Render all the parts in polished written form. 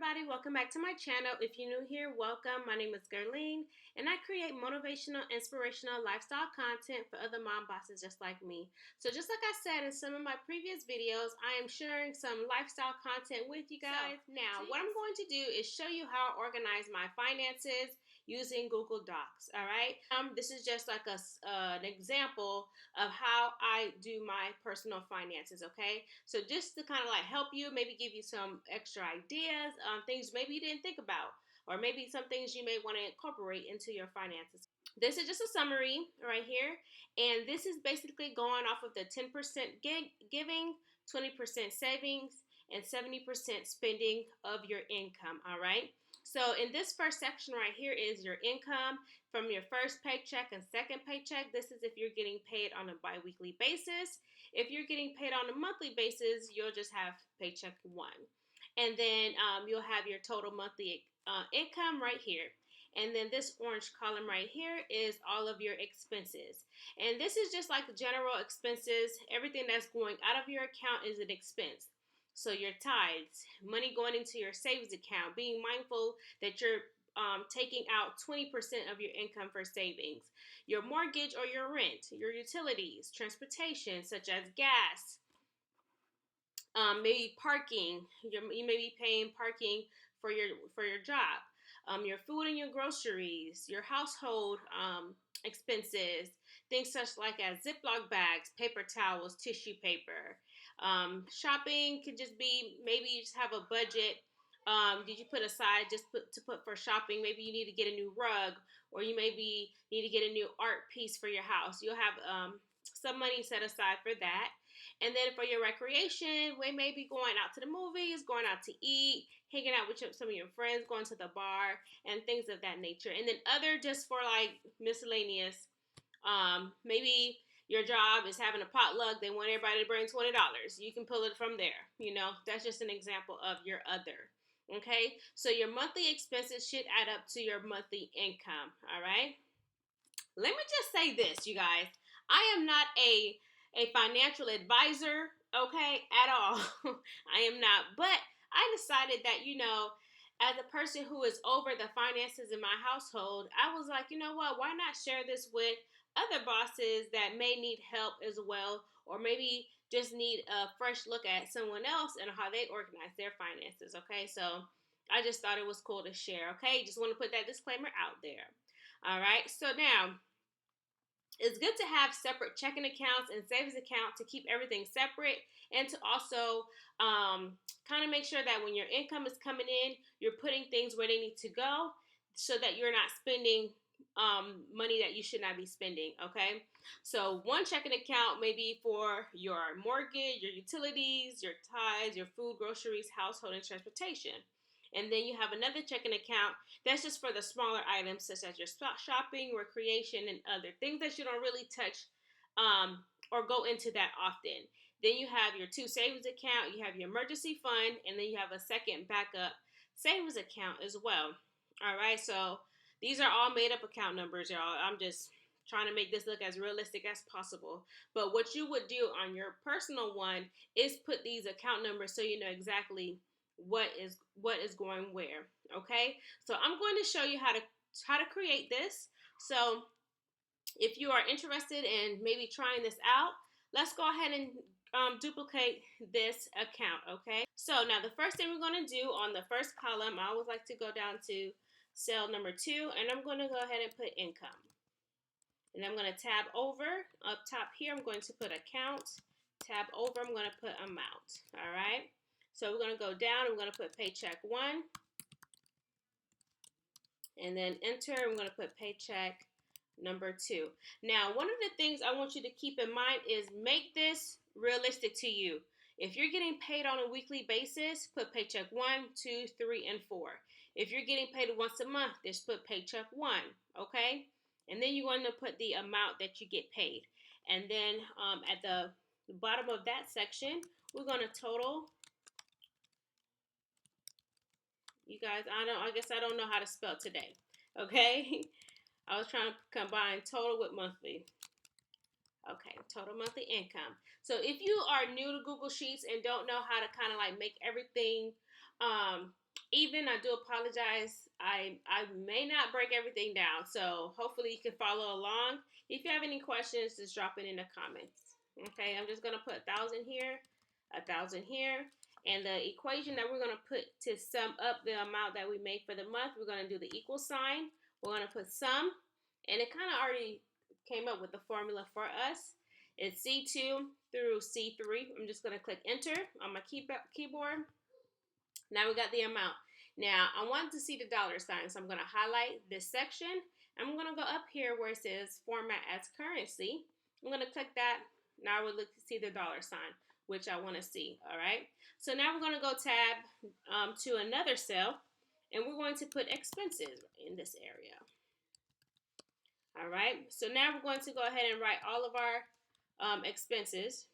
everybody, welcome back to my channel. If you're new here, welcome. My name is Gerline and I create motivational, inspirational lifestyle content for other mom bosses just like me. So just like I said in some of my previous videos, I am sharing some lifestyle content with you guys. So, now, what I'm going to do is show you how I organize my finances using Google Docs, all right? This is just like an example of how I do my personal finances, okay? So just to kind of like help you, maybe give you some extra ideas, things maybe you didn't think about, or maybe some things you may want to incorporate into your finances. This is just a summary right here, and this is basically going off of the 10% giving, 20% savings, and 70% spending of your income, all right? So in this first section right here is your income from your first paycheck and second paycheck. This is if you're getting paid on a bi-weekly basis. If you're getting paid on a monthly basis, you'll just have paycheck one. And then you'll have your total monthly income right here. And then this orange column right here is all of your expenses. And this is just like general expenses. Everything that's going out of your account is an expense. So your tithes, money going into your savings account, being mindful that you're taking out 20% of your income for savings, your mortgage or your rent, your utilities, transportation such as gas, maybe parking. You may be paying parking for your job, your food and your groceries, your household expenses, things such like as Ziploc bags, paper towels, tissue paper. Shopping could just be maybe you just have a budget. Did you put aside just to put for shopping? Maybe you need to get a new rug, or you maybe need to get a new art piece for your house. You'll have some money set aside for that. And then for your recreation, we may be going out to the movies, going out to eat, hanging out with some of your friends, going to the bar, and things of that nature. And then other just for like miscellaneous, maybe your job is having a potluck. They want everybody to bring $20. You can pull it from there. That's just an example of your other. Okay, so your monthly expenses should add up to your monthly income. All right. Let me just say this, you guys. I am not a financial advisor, okay, at all. I am not. But I decided that, as a person who is over the finances in my household, I was like, you know what? Why not share this with other bosses that may need help as well, or maybe just need a fresh look at someone else and how they organize their finances, okay? So I just thought it was cool to share, okay? Just want to put that disclaimer out there. All right, so now it's good to have separate checking accounts and savings accounts to keep everything separate, and to also kind of make sure that when your income is coming in, you're putting things where they need to go so that you're not spending money that you should not be spending, okay? So one checking account may be for your mortgage, your utilities, your tithes, your food, groceries, household, and transportation. And then you have another checking account that's just for the smaller items such as your shopping, recreation, and other things that you don't really touch or go into that often. Then you have your two savings account, you have your emergency fund, and then you have a second backup savings account as well. All right, so these are all made up account numbers, y'all. I'm just trying to make this look as realistic as possible. But what you would do on your personal one is put these account numbers so you know exactly what is going where. Okay, so I'm going to show you how to create this. So if you are interested in maybe trying this out, let's go ahead and duplicate this account. Okay, so now the first thing we're going to do on the first column, I always like to go down to cell number 2, and I'm going to go ahead and put income, and I'm going to tab over up top here. I'm going to put account, tab over, I'm going to put amount. All right, so we're going to go down. I'm going to put paycheck 1, and then enter. I'm going to put paycheck number 2. Now, one of the things I want you to keep in mind is make this realistic to you. If you're getting paid on a weekly basis, put paycheck 1, 2, 3, and 4. If you're getting paid once a month, just put paycheck 1, okay? And then you're going to put the amount that you get paid. And then at the bottom of that section, we're going to total. You guys, I guess I don't know how to spell today, okay? I was trying to combine total with monthly. Okay, total monthly income. So if you are new to Google Sheets and don't know how to kind of like make everything even. I do apologize. I may not break everything down, so hopefully you can follow along. If you have any questions, just drop it in the comments. Okay, I'm just gonna put 1,000 here, 1,000 here, and the equation that we're gonna put to sum up the amount that we made for the month, we're gonna do the equal sign. We're gonna put sum, and it kind of already came up with the formula for us. It's C2 through C3. I'm just gonna click enter on my keyboard. Now we got the amount. Now I want to see the dollar sign, so I'm going to highlight this section. I'm going to go up here where it says format as currency. I'm going to click that. Now I would look to see the dollar sign, which I want to see. All right. So now we're going to go tab to another cell, and we're going to put expenses in this area. All right. So now we're going to go ahead and write all of our expenses.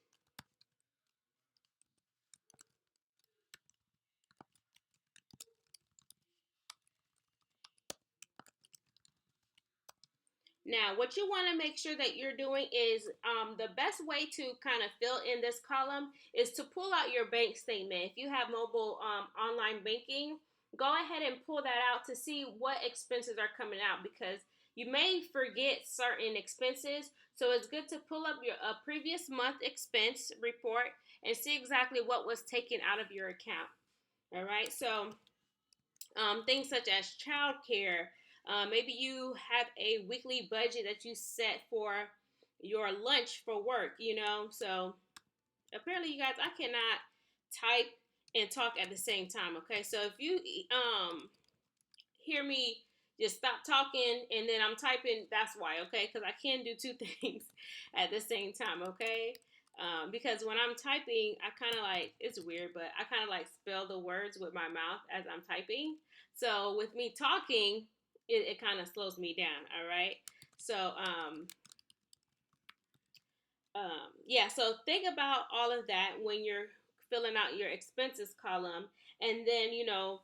Now, what you want to make sure that you're doing is the best way to kind of fill in this column is to pull out your bank statement. If you have mobile online banking, go ahead and pull that out to see what expenses are coming out, because you may forget certain expenses. So it's good to pull up your previous month expense report and see exactly what was taken out of your account. All right, so things such as childcare. Maybe you have a weekly budget that you set for your lunch for work, So apparently, you guys, I cannot type and talk at the same time, okay? So if you hear me just stop talking and then I'm typing, that's why, okay? Because I can do two things at the same time, okay? Because when I'm typing, I kind of like, it's weird, but I kind of like spell the words with my mouth as I'm typing. So with me talking, it kind of slows me down, all right? So, yeah, so think about all of that when you're filling out your expenses column. And then, your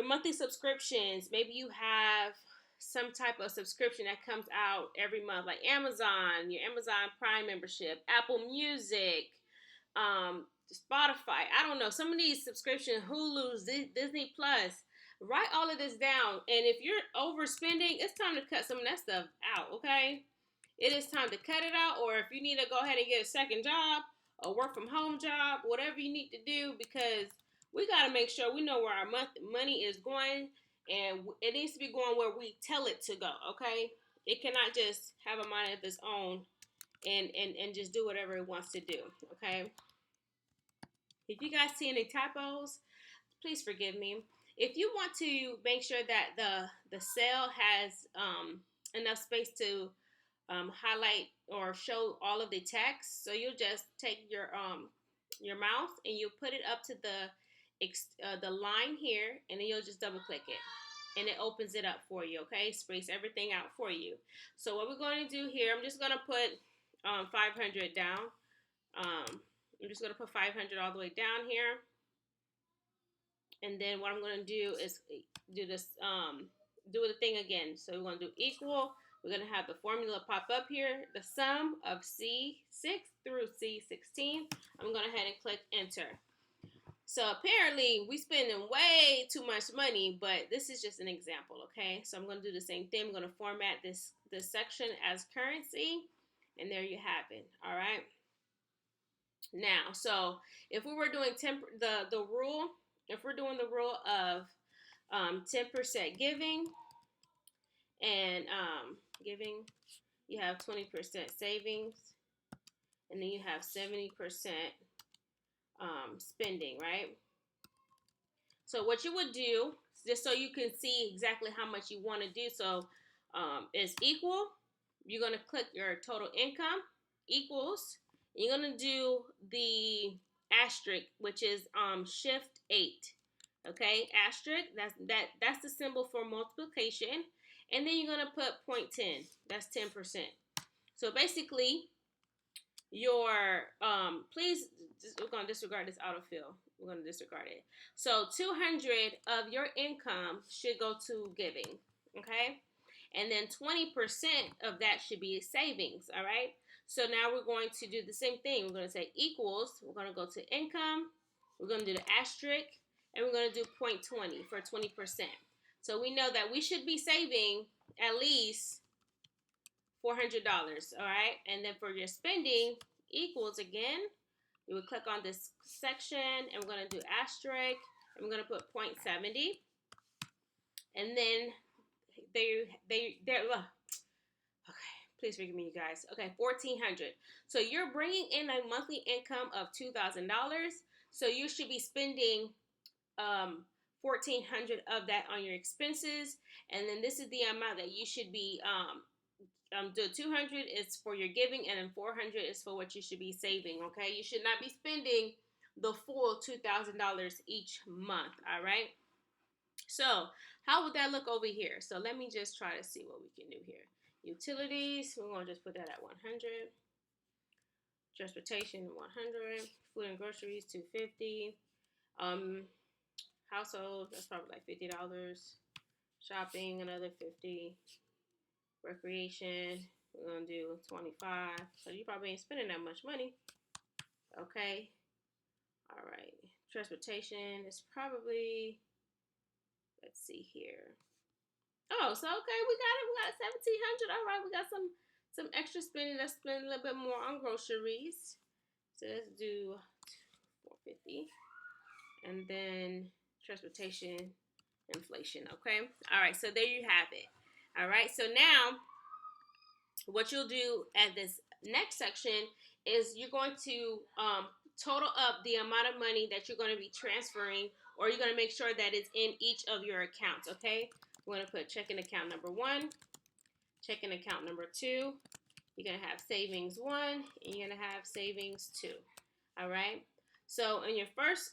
monthly subscriptions. Maybe you have some type of subscription that comes out every month, like Amazon, your Amazon Prime membership, Apple Music, Spotify. I don't know. Some of these subscriptions, Hulu, Disney Plus. Write all of this down. And if you're overspending, it's time to cut some of that stuff out, okay? It is time to cut it out, or if you need to go ahead and get a second job, a work from home job, whatever you need to do, because we got to make sure we know where our money is going, and it needs to be going where we tell it to go, okay? It cannot just have a mind of its own and just do whatever it wants to do, okay? If you guys see any typos, please forgive me. If you want to make sure that the cell has enough space to highlight or show all of the text, so you'll just take your mouse and you'll put it up to the line here, and then you'll just double click it, and it opens it up for you. Okay, sprays everything out for you. So what we're going to do here, I'm just going to put 500 down. I'm just going to put 500 all the way down here, and then what I'm going to do is do this, do the thing again. So we're going to do equal. We're going to have the formula pop up here, the sum of C6 through C16. I'm going to go ahead and click enter. So apparently we spending way too much money, but this is just an example, okay? So I'm going to do the same thing. I'm going to format this section as currency, and there you have it, all right? Now, so if we were doing the rule, if we're doing the rule of 10% giving, and giving, you have 20% savings, and then you have 70% spending, right? So what you would do, just so you can see exactly how much you want to do, so is equal. You're going to click your total income, equals. You're going to do the asterisk, which is shift 8. Okay, asterisk, that's the symbol for multiplication. And then you're going to put 0.10. That's 10%. So basically, your please, we're going to disregard this autofill. We're going to disregard it. So 200 of your income should go to giving, okay? And then 20% of that should be savings, all right? So now we're going to do the same thing. We're going to say equals. We're going to go to income. We're going to do the asterisk. and we're going to do 0.20 for 20%. So we know that we should be saving at least $400, all right? And then for your spending equals, again, you would click on this section, and we're going to do asterisk, and we're going to put 0.70. And then they're okay, please forgive me, you guys. Okay, 1,400. So you're bringing in a monthly income of $2,000. So you should be spending 1,400 of that on your expenses, and then this is the amount that you should be the 200 is for your giving, and then 400 is for what you should be saving. Okay, you should not be spending the full $2,000 each month. All right. So how would that look over here? So let me just try to see what we can do here. Utilities, we're going to just put that at 100. Transportation, 100. Food and groceries, 250. Household, that's probably like $50. Shopping, another 50. Recreation, we're going to do 25. So you probably ain't spending that much money. Okay. All right. Transportation is probably, let's see here. Oh, so okay, we got it. We got 1,700. All right, we got some extra spending. Let's spend a little bit more on groceries. So let's do 450, and then transportation, inflation. Okay. All right. So there you have it. All right. So now, what you'll do at this next section is you're going to total up the amount of money that you're going to be transferring, or you're going to make sure that it's in each of your accounts. Okay. We're going to put checking account number 1, checking account number 2. You're going to have savings 1, and you're going to have savings 2. All right. So in your first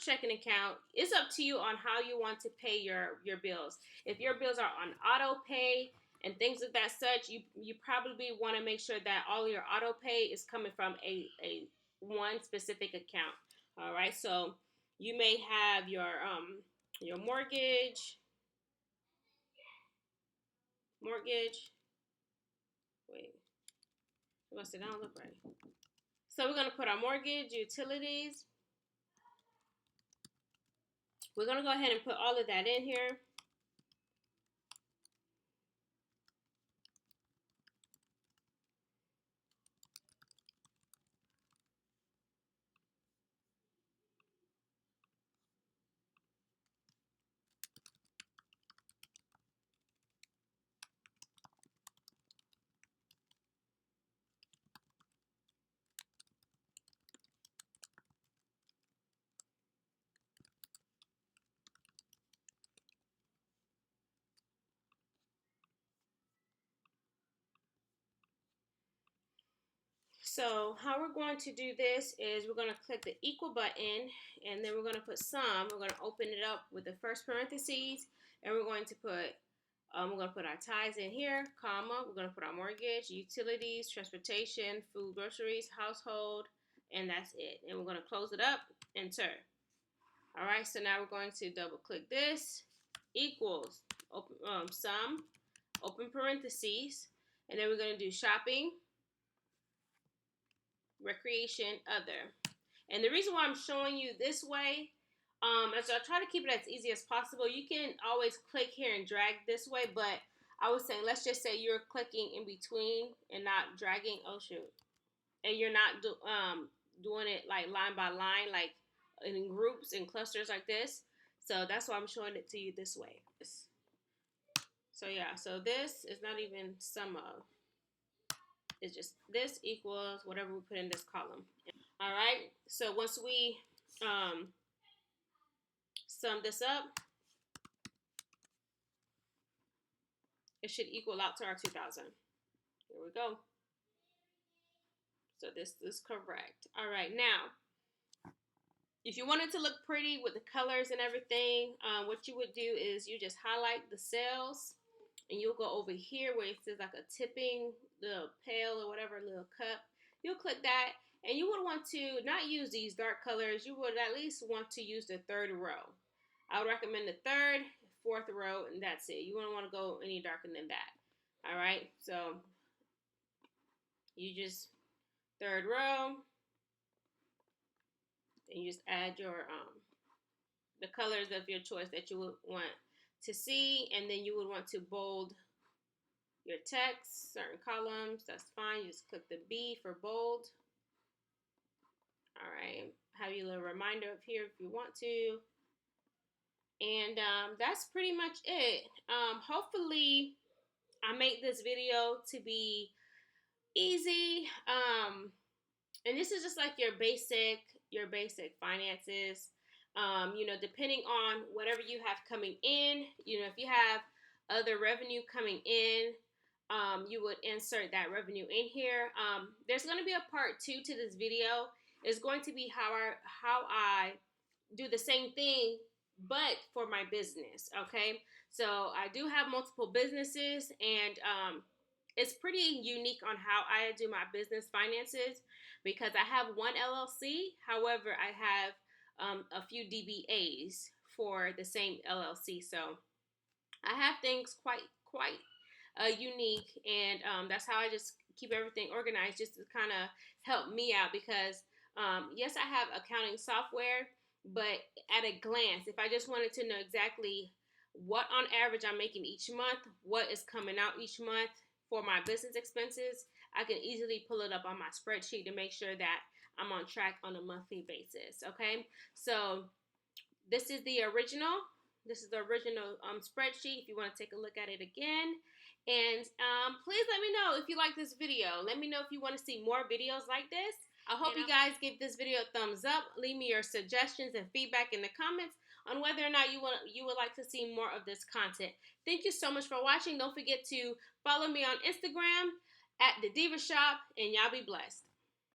checking account, it's up to you on how you want to pay your bills. If your bills are on auto pay and things of that such, you probably want to make sure that all your auto pay is coming from a one specific account. All right. So you may have your mortgage. Wait, what's it? Don't look right. So we're gonna put our mortgage, utilities. We're gonna go ahead and put all of that in here. So how we're going to do this is we're going to click the equal button, and then we're going to put sum. We're going to open it up with the first parentheses, and we're going to put our ties in here, comma. We're going to put our mortgage, utilities, transportation, food, groceries, household, and that's it. And we're going to close it up, enter. All right, so now we're going to double click this, equals, open, sum, open parentheses, and then we're going to do shopping, recreation, other. And the reason why I'm showing you this way, as I try to keep it as easy as possible, you can always click here and drag this way, but I was saying, let's just say you're clicking in between and not dragging, oh shoot, and you're not doing it like line by line, like in groups and clusters like this. So that's why I'm showing it to you this way. So yeah, so this is not even sum of. It's just this equals whatever we put in this column. All right. So once we sum this up, it should equal out to our 2,000. Here we go. So this is correct. All right. Now, if you want it to look pretty with the colors and everything, what you would do is you just highlight the cells, and you'll go over here where it says like a tipping, the pail or whatever, little cup. You'll click that, and you would want to not use these dark colors. You would at least want to use the third row. I would recommend the third, fourth row, and that's it. You wouldn't want to go any darker than that. All right, so you just third row, and you just add your the colors of your choice that you would want to see, and then you would want to bold your text, certain columns. That's fine. You just click the B for bold. All right, have you a little reminder up here if you want to. And that's pretty much it. Hopefully, I make this video to be easy. And this is just like your basic finances. Depending on whatever you have coming in, if you have other revenue coming in, you would insert that revenue in here. There's going to be a part 2 to this video. It's going to be how I do the same thing, but for my business. Okay, so I do have multiple businesses, and it's pretty unique on how I do my business finances because I have one LLC. However, I have a few DBAs for the same LLC. So I have things quite unique, and that's how I just keep everything organized, just to kind of help me out. Because yes, I have accounting software, but at a glance, if I just wanted to know exactly what on average I'm making each month, what is coming out each month for my business expenses, I can easily pull it up on my spreadsheet to make sure that I'm on track on a monthly basis. Okay, so this is the original. This is the original spreadsheet if you want to take a look at it again. And please let me know if you like this video. Let me know if you want to see more videos like this. I hope you guys give this video a thumbs up. Leave me your suggestions and feedback in the comments on whether or not you would like to see more of this content. Thank you so much for watching. Don't forget to follow me on Instagram at The Diva Shop, and y'all be blessed.